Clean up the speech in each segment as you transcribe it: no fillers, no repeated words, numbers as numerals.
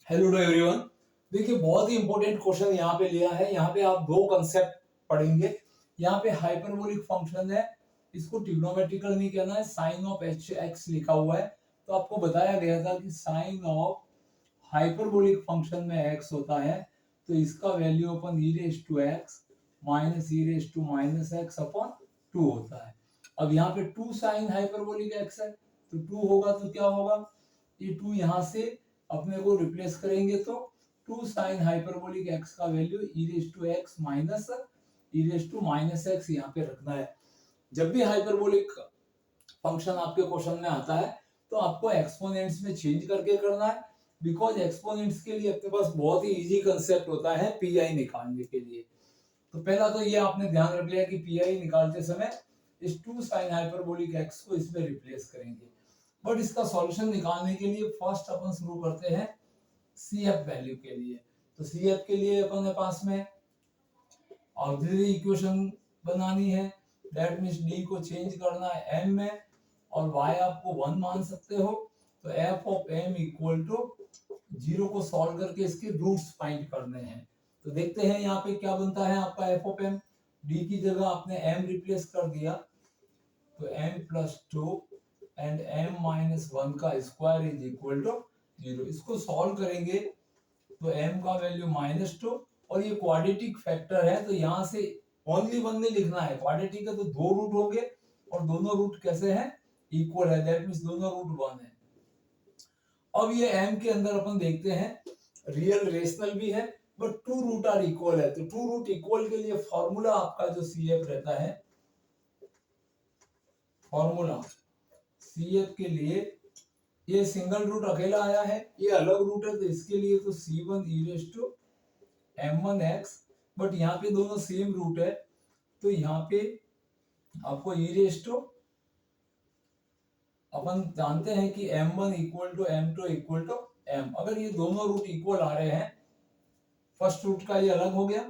Hello to everyone. देखिए बहुत ही important question यहाँ पे लिया है। यहाँ पे आप दो कंसेप्ट पढ़ेंगे। यहाँ पे हाइपरबोलिक फंक्शन है, इसको ट्रिग्नोमेट्रिकल नहीं कहना है, साइन ऑफ एच एक्स लिखा हुआ है। तो आपको बताया गया था कि साइन ऑफ हाइपरबोलिक फंक्शन में एक्स होता है तो इसका वैल्यू अपन e raise to x minus e raise to minus x upon two होता है। अब यहाँ पे टू साइन हाइपरबोलिक एक्स है तो टू होगा तो क्या होगा, ये टू यहाँ से अपने को रिप्लेस करेंगे तो टू साइन हाइपरबोलिक एक्स का value e raise to x minus e raise to minus x यहाँ पे रखना है। जब भी हाइपरबोलिक फंक्शन आपके क्वेश्चन में आता है तो आपको एक्सपोनेंट्स में चेंज करके करना है, बिकॉज एक्सपोनेंट्स के लिए अपने पास बहुत ही इजी कंसेप्ट होता है पीआई निकालने के लिए। तो पहला तो ये आपने ध्यान रख लिया कि पीआई निकालते समय इस टू साइन हाइपरबोलिक एक्स को इसमें रिप्लेस करेंगे। बट इसका सॉल्यूशन निकालने के लिए फर्स्ट अपन शुरू करते हैं सी एफ वैल्यू के लिए। तो सी एफ के लिए अपन के पास में ऑक्सिलरी इक्वेशन बनानी है, दैट मींस डी को चेंज करना है एम में और y आपको 1 मान सकते हो। तो f of m equal to 0 को सॉल्व करके इसके रूट्स फाइंड करने हैं। तो देखते हैं यहाँ पे क्या बनता है आपका f ऑफ m। d की जगह आपने m रिप्लेस कर दिया तो m plus two and m minus one का स्क्वायर इज इक्वल टू 0। इसको सॉल्व करेंगे तो m का वैल्यू माइनस टू और ये क्वाड्रेटिक फैक्टर है तो यहाँ से ओनली वन नहीं लिखना है, क्वाड्रेटिक का तो दो रूट होंगे और दोनों रूट कैसे हैं, इक्वल है, दैट मींस दोनों रूट वन है। अब ये m के अंदर अपन देखते हैं रियल रेशनल भी है but two root are equal है। तो टू रूट इक्वल के लिए फॉर्मूला आपका जो CF रहता है, फॉर्मूला CF के लिए ये सिंगल रूट अकेला आया है, ये अलग रूट है तो इसके लिए तो C1 e raise to m1x, but यहाँ पे दोनों सेम रूट है तो यहाँ पे आपको e रेज टू, अपन जानते हैं कि m1 equal to m2 equal to m। अगर ये दोनों रूट इक्वल आ रहे हैं, फर्स्ट रूट का ये अलग हो गया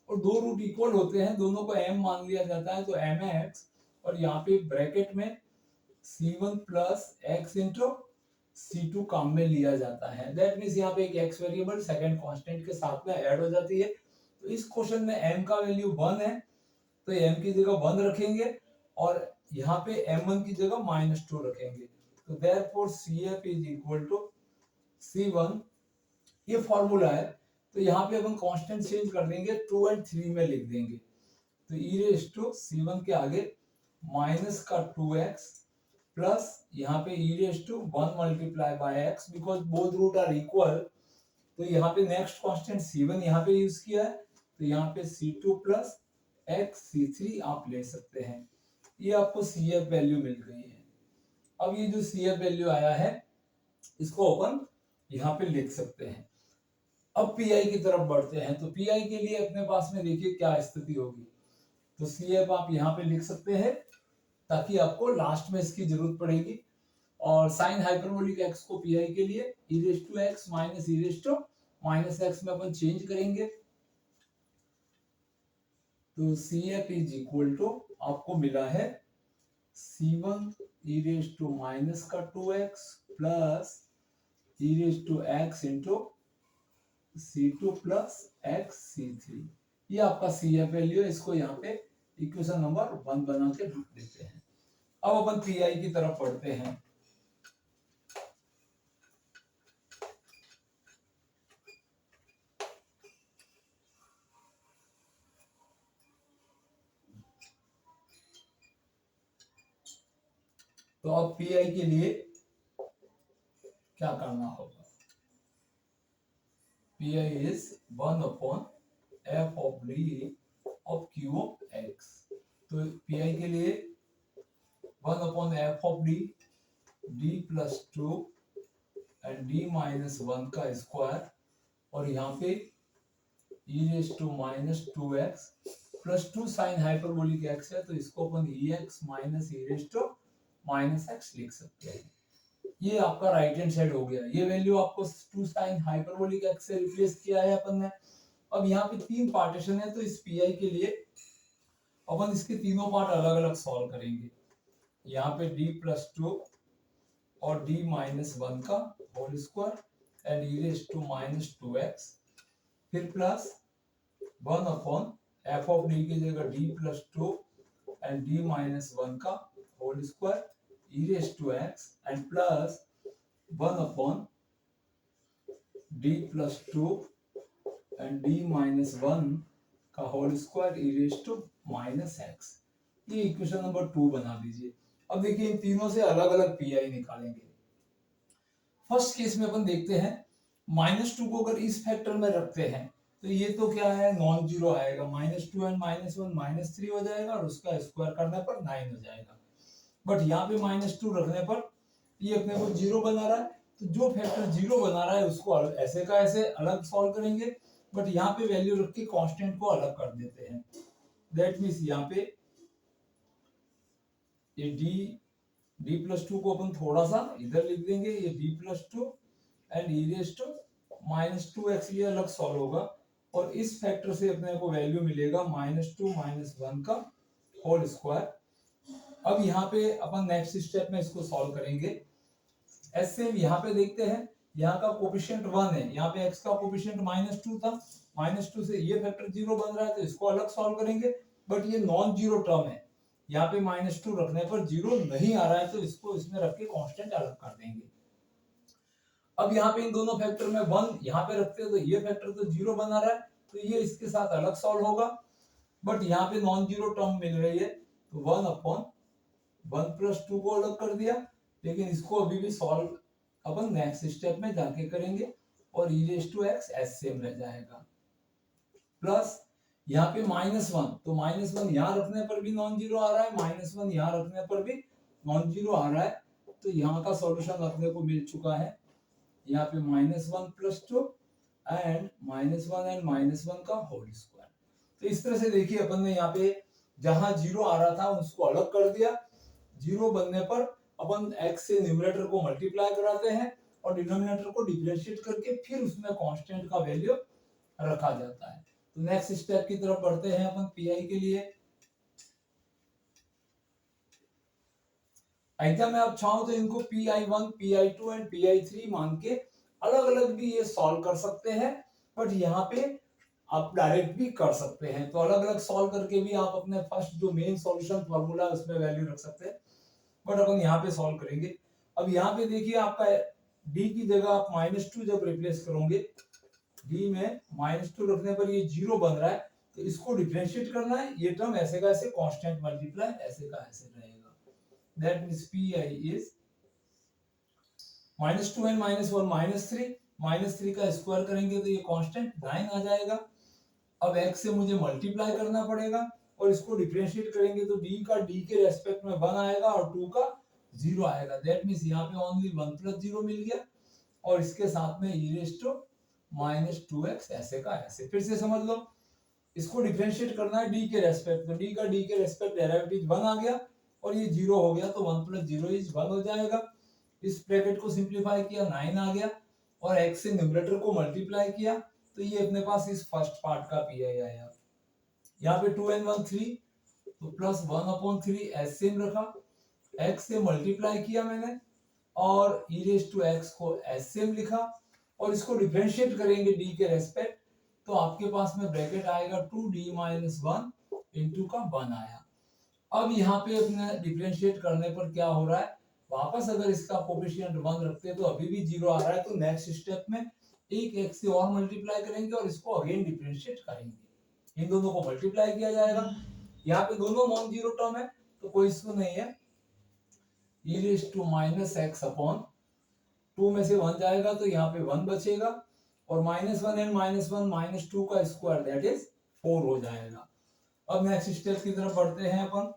और दो रूट इक्वल होते हैं दोनों को m मान लिया जाता है तो mx और यहाँ पे ब्रैकेट में c1 plus x into c2 काम में लिया जाता है। दैट मींस यहाँ पे एक x वेरिएबल सेकंड कांस्टेंट के साथ में ऐड हो जाती है। तो इस क्वेश्चन में m का वैल्यू 1 है तो m की जगह 1 रखेंगे और यहाँ पे m1 की जगह -2 रखेंगे। तो therefore CF is equal to C1, ये फॉर्मूला है। तो यहाँ पे अपन कांस्टेंट चेंज कर देंगे 2 एंड 3 में लिख देंगे। तो e रेज टू C1 के आगे माइनस का 2x प्लस यहाँ पे e raise to 1 multiply by x, because both root are equal. तो यहाँ पे नेक्स्ट कांस्टेंट C1 यहाँ पे यूज किया है तो यहाँ पे C2 प्लस x C3 आप ले सकते हैं। ये आपको CF वैल्यू मिल गई है। अब ये जो CF वैल्यू आया है इसको अपन यहाँ पे लिख सकते हैं। अब पीआई की तरफ बढ़ते हैं तो पीआई के लिए अपने पास में देखिए क्या स्थिति होगी। तो CF आप यहाँ पे लिख सकते हैं ताकि आपको लास्ट में इसकी जरूरत पड़ेगी। और साइन हाइपरबोलिक एक्स को पीआई के लिए e raise to x minus e raise to minus x में अपन चेंज करेंगे। तो CF इज इक्वल टू आपको मिला है C1 E raise to minus का 2x plus e raise to x into C2 plus x C3। ये आपका CF वैल्यू है, इसको यहाँ पे इक्वेशन नंबर 1 बना के लिख देते हैं। अब अपन पीआई की तरफ पढ़ते हैं। तो अब पीआई के लिए क्या करना होगा, PI is 1 upon F of D of Q of x. तो पीआई के लिए 1 upon F of D, D plus two and D minus one का स्क्वायर और यहाँ पे e raise to minus two x plus two sine hyperbolic x है तो इसको अपन e x minus e raise to minus x लिख सकते हैं। ये आपका राइट हैंड साइड हो गया। ये वैल्यू आपको टू साइन हाइपरबोलिक एक्स से रिप्लेस किया है अपन ने। अब यहाँ पे तीन पार्टीशन है तो इस पीआई के लिए अपन इसके तीनों पार्ट अलग अलग सॉल्व करेंगे। यहाँ पे d प्लस टू और d माइनस वन का whole square and e raise to minus 2x, फिर plus 1 upon F of D की जगह D plus 2 and D minus 1 का whole square e raise to x and plus 1 upon D plus 2 and D minus 1 का whole square e raise to minus x. ये equation number 2 बना दीजिए। अब देखिए इन तीनों से अलग अलग पीआई निकालेंगे। फर्स्ट केस में अपन देखते हैं -2 को अगर इस फैक्टर में रखते हैं तो ये तो क्या है, नॉन जीरो आएगा, -2 एंड -1 -3 हो जाएगा और उसका स्क्वायर करने पर 9 हो जाएगा। बट यहाँ पे -2 रखने पर ये अपने को जीरो बना रहा है, तो जो फैक्टर जीरो बना रहा है उसको ऐसे का ऐसे अलग सॉल्व करेंगे, बट यहाँ पे वैल्यू रख के कांस्टेंट को अलग कर देते हैं। दैट मीन्स यहाँ पे ये डी प्लस 2 को अपन थोड़ा सा इधर लिख देंगे, ये D plus 2 and e raise to -2x ये अलग सॉल्व होगा और इस फैक्टर से अपने को वैल्यू मिलेगा -2 -1 का होल स्क्वायर। अब यहाँ पे अपन नेक्स्ट स्टेप में इसको सॉल्व करेंगे। ऐसे यहाँ पे देखते हैं, यहाँ का कोफिशिएंट 1 है, यहाँ पे x का कोफिशिएंट -2 था, -2 से ये फैक्टर 0 बन रहा है तो इसको अलग सॉल्व करेंगे, बट ये नॉन जीरो टर्म है, यहाँ पे -2 रखने पर 0 नहीं आ रहा है तो इसको इसमें रख के कांस्टेंट अलग कर देंगे। अब यहाँ पे इन दोनों फैक्टर में 1 यहाँ पे रखते हैं तो ये फैक्टर तो 0 बना रहा है तो ये इसके साथ अलग सॉल्व होगा, बट यहाँ पे नॉन जीरो टर्म मिल रही है तो 1 अपॉन 1 प्लस 2 को अलग कर दिया, लेकिन इसको अभी भी सॉल्व अपन नेक्स्ट स्टेप में जाके करेंगे और e raise to x as same रह जाएगा। प्लस यहाँ पे -1 तो -1 यहाँ रखने पर भी नॉन जीरो आ रहा है, -1 यहाँ रखने पर भी नॉन जीरो आ रहा है, तो यहाँ का सॉल्यूशन अपने को मिल चुका है। यहाँ पे -1 प्लस 2 एंड -1 एंड -1 का होल स्क्वायर। तो इस तरह से देखिए अपन ने यहाँ पे जहां जीरो आ रहा था उसको अलग कर दिया, जीरो बनने पर अपन x से न्यूमरेटर को मल्टीप्लाई कराते हैं और डिनोमिनेटर को डिफरेंशिएट करके फिर उसमें कांस्टेंट का वैल्यू रखा जाता है। तो नेक्स्ट स्टेप की तरफ बढ़ते हैं अपन पीआई के लिए। एग्जाम में आप चाहो तो इनको PI1, PI2 एंड PI3 मान के अलग अलग भी ये सॉल्व कर सकते हैं, बट यहाँ पे आप डायरेक्ट भी कर सकते हैं, तो अलग अलग सॉल्व करके भी आप अपने फर्स्ट जो मेन सॉल्यूशन फार्मूला उसमें वैल्यू रख सकते हैं, बट अपन यहाँ पे सॉल्व करेंगे। अब यहाँ पे देखिए आपका डी की जगह आप -2 जब रिप्लेस करोगे, डी में -2 रखने पर ये 0 बन रहा है तो इसको डिफरेंशिएट करना है, ये टर्म ऐसे का ऐसे कांस्टेंट मल्टीप्लाई ऐसे का ऐसे रहेगा। That means PI is -2 and -1 -3 का स्क्वायर करेंगे तो ये कांस्टेंट 9 आ जाएगा। अब x से मुझे मल्टीप्लाई करना पड़ेगा और इसको डिफरेंशिएट करेंगे तो d का d के रेस्पेक्ट में 1 आएगा और 2 का 0 आएगा। दैट मींस यहाँ पे ओनली 1 प्लस 0 मिल गया और इसके साथ में e रेज टू -2x ऐसे का ऐसे। फिर से समझ लो, इसको डिफरेंशिएट करना है d के रेस्पेक्ट में, d का d के रेस्पेक्ट डेरिवेटिव 1 आ गया और ये 0 हो गया तो 1 प्लस 0 इज 1 हो जाएगा। इस ब्रैकेट को सिंपलीफाई किया 9 आ गया और x से न्यूमरेटर को मल्टीप्लाई किया तो ये अपने पास इस फर्स्ट पार्ट का PI आया। यहाँ पे 2 and 1 3 तो प्लस 1/3 एस सेम रखा, x से मल्टीप्लाई किया मैंने और e रेज टू x को एस सेम लिखा और इसको डिफरेंशिएट करेंगे d के रेस्पेक्ट तो आपके पास में ब्रैकेट आएगा 2d - 1 इनटू का 1 आया। अब यहाँ पे अपने डिफरेंशिएट करने पर क्या हो रहा है, वापस अगर इसका कोफिशिएंट 1 रखते हैं तो अभी भी 0 आ रहा है, तो नेक्स्ट स्टेप में एक x से और मल्टीप्लाई करेंगे और इसको अगेन डिफरेंशिएट करेंगे, इन दोनों को मल्टीप्लाई किया जाएगा। यहाँ पे दोनों नॉन जीरो टर्म है तो कोई इशू नहीं है, e raise to -x upon 2 में से 1 जाएगा तो यहाँ पे 1 बचेगा और -1 एंड -1 -2 का स्क्वायर दैट इज 4 हो जाएगा। अब नेक्स्ट स्टेप की तरफ बढ़ते हैं अपन।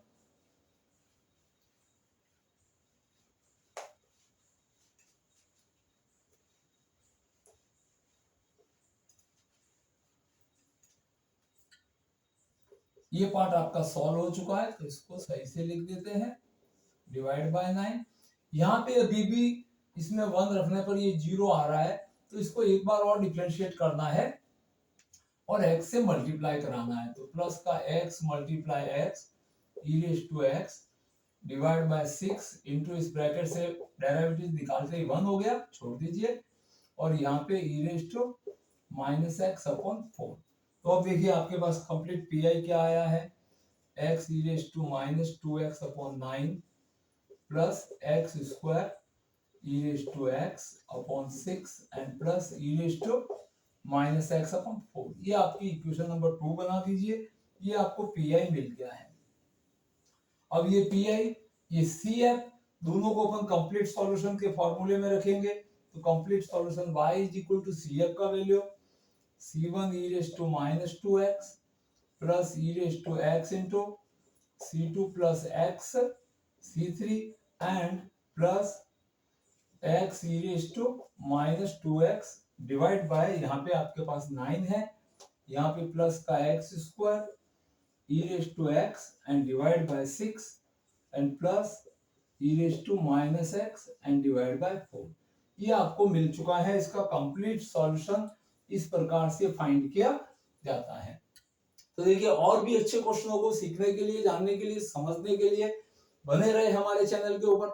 ये पार्ट आपका सॉल्व हो चुका है तो इसको सही से लिख देते हैं, डिवाइड बाय 9। यहाँ पे अभी भी इसमें 1 रखने पर ये 0 आ रहा है तो इसको एक बार और डिफरेंशिएट करना है और x से मल्टीप्लाई कराना है, तो प्लस का x multiply x e raise to x divide by 6 into इस ब्रैकेट से डेरिवेटिव निकालते ही 1 हो गया, छोड़ दीजिए और यहाँ पे e raise to minus x upon 4। तो अब देखिए आपके पास कंप्लीट पी आई क्या आया है, x e raise to minus 2x upon 9 plus x square e raise to x upon 6 and plus e raise to minus x upon 4। ये आपकी equation number 2 बना दीजिए। ये आपको पी आई मिल गया है। अब ये पी आई, ये सी एफ, दोनों को अपन कंप्लीट सॉल्यूशन के फॉर्मूले में रखेंगे। तो complete solution y is equal to C F का value c1 e raise to minus 2x plus e raise to x into c2 plus x c3 and plus x e raise to minus 2x divide by, यहाँ पे आपके पास 9 है, यहाँ पे plus का x square e raised to x and divide by 6 and plus e raised to minus x and divide by 4। ये आपको मिल चुका है। इसका कंप्लीट सॉल्यूशन इस प्रकार से फाइंड किया जाता है। तो देखिए और भी अच्छे क्वेश्चनों को सीखने के लिए, जानने के लिए, समझने के लिए बने रहे हमारे चैनल के ऊपर।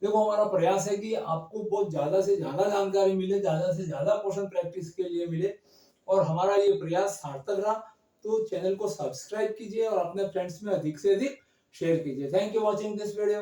देखो हमारा प्रयास है कि आपको बहुत ज्यादा से ज्यादा जानकारी मिले, ज्यादा से ज्यादा क्वेश्चन प्रैक्टिस के लिए मिले, और हमारा ये प्रयास सार्थक रहा। तो चैनल को सब्सक्राइब कीजिए और अपने फ्रेंड्स में अधिक से अधिक शेयर कीजिए। Thank you watching this video.